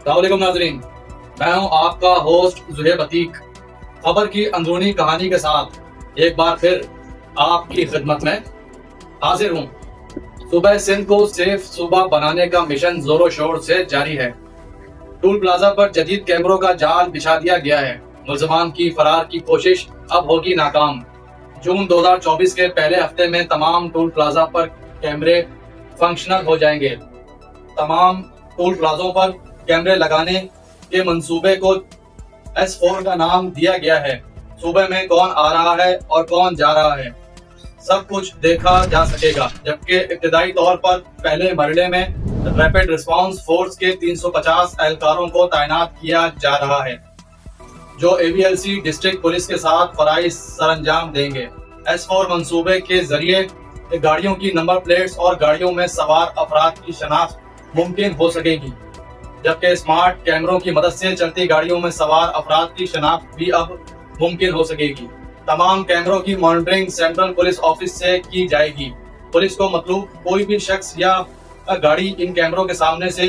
अस्सलामुअलैकुम नाज़रीन, मैं हूं आपका होस्ट ज़ुहैब अतीक। खबर की अंदरूनी कहानी के साथ एक बार फिर आपकी खिदमत में हाजिर हूं। सुबह सिंध को सेफ सूबा बनाने का मिशन जोरों शोर से जारी है। टूल प्लाजा पर जदीद कैमरों का जाल बिछा दिया गया है। मुल्ज़िमान की फरार की कोशिश अब होगी नाकाम। जून 2024 के पहले हफ्ते में तमाम टूल प्लाजा पर कैमरे फंक्शनल हो जाएंगे। तमाम टोल प्लाजों पर कैमरे लगाने के मंसूबे को S4 का नाम दिया गया है। सूबे में कौन आ रहा है और कौन जा रहा है सब कुछ देखा जा सकेगा, जबकि इब्तदाई तौर पर पहले मरहले में रैपिड रिस्पांस फोर्स के 350 एहलकारों को तैनात किया जा रहा है, जो AVLC डिस्ट्रिक्ट पुलिस के साथ फराइज सरअंजाम देंगे। S4 मंसूबे के जरिए गाड़ियों की नंबर प्लेट्स और गाड़ियों में सवार अफराद की शनाख्त मुमकिन हो सकेगी, जबकि स्मार्ट कैमरों की मदद से चलती गाड़ियों में सवार अफराद की शनाख्त भी अब मुमकिन हो सकेगी। तमाम कैमरों की मॉनिटरिंग सेंट्रल पुलिस ऑफिस से की जाएगी। पुलिस को मतलब कोई भी शख्स या गाड़ी इन कैमरों के सामने से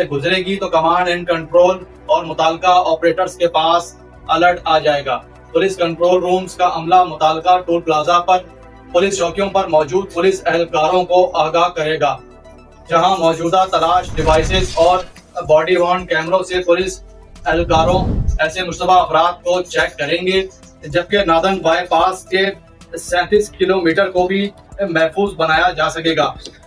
गुजरेगी तो कमांड एंड कंट्रोल और मुताल्लिका ऑपरेटर्स के पास अलर्ट आ जाएगा। पुलिस कंट्रोल रूम्स का अमला मुताल्लिका टोल प्लाजा पर पुलिस चौकियों पर मौजूद पुलिस एहलकारों को आगाह करेगा, जहां मौजूदा तलाश डिवाइसेस और बॉडी वॉर्न कैमरों से पुलिस एहलकारों ऐसे मुश्तबा अफराद को चेक करेंगे, जबकि नादन बाईपास के 37 किलोमीटर को भी महफूज बनाया जा सकेगा।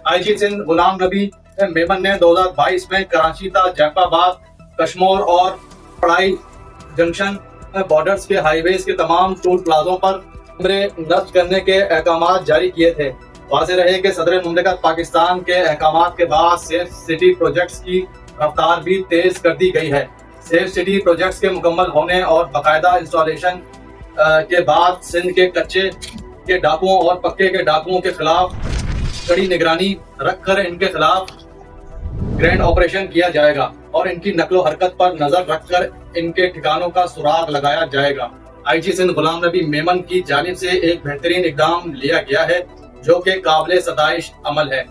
IG सिंध गुलाम नबी मेमन ने 2022 में कराची ता जैफराबाद, कश्मोर और पढ़ाई जंक्शन बॉर्डर्स के हाईवेज के तमाम टोल प्लाजों पर कैमरे नस्ब करने के अहकाम जारी किए थे। वाज़ेह रहे कि सदर मुमलिकत पाकिस्तान के अहकाम के बाद सेफ सिटी प्रोजेक्ट्स की रफ्तार भी तेज कर दी गई है। सेफ सिटी प्रोजेक्ट्स के मुकम्मल होने और बाकायदा इंस्टॉलेशन के बाद सिंध के कच्चे के डाकुओं और पक्के के डाकुओं के खिलाफ कड़ी निगरानी रखकर इनके खिलाफ ग्रैंड ऑपरेशन किया जाएगा और इनकी नकलो हरकत पर नजर रखकर इनके ठिकानों का सुराग लगाया जाएगा। IG सिंध गुलाम नबी मेमन की जानिब से एक बेहतरीन इकदाम लिया गया है, जो कि काबिल सताइश अमल है।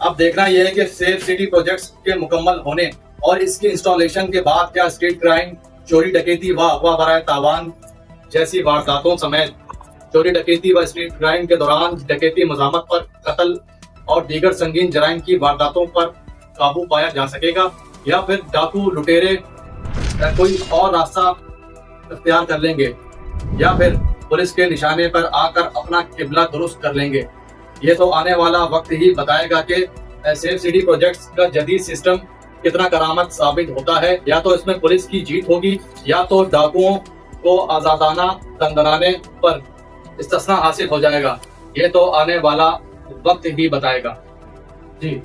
अब देखना यह है कि सेफ सिटी प्रोजेक्ट्स के मुकम्मल होने और इसकी इंस्टॉलेशन के बाद क्या स्ट्रीट क्राइम, चोरी डकैती व अगवा बराए तावान जैसी वारदातों समेत चोरी डकैती व स्ट्रीट क्राइम के दौरान डकैती, मज़ामत पर कत्ल और दीगर संगीन जराइम की वारदातों पर काबू पाया जा सकेगा, या फिर डाकू लुटेरे कोई और रास्ता इख्तियार कर लेंगे, या फिर पुलिस के निशाने पर आकर अपना किबला दुरुस्त कर लेंगे। ये तो आने वाला वक्त ही बताएगा कि सेफ सिटी प्रोजेक्ट्स का जदीद सिस्टम कितना करामत साबित होता है। या तो इसमें पुलिस की जीत होगी, या तो डाकुओं को आजादाना दंदनाने पर इस्तिस्ना हासिल हो जाएगा। ये तो आने वाला वक्त ही बताएगा। जी।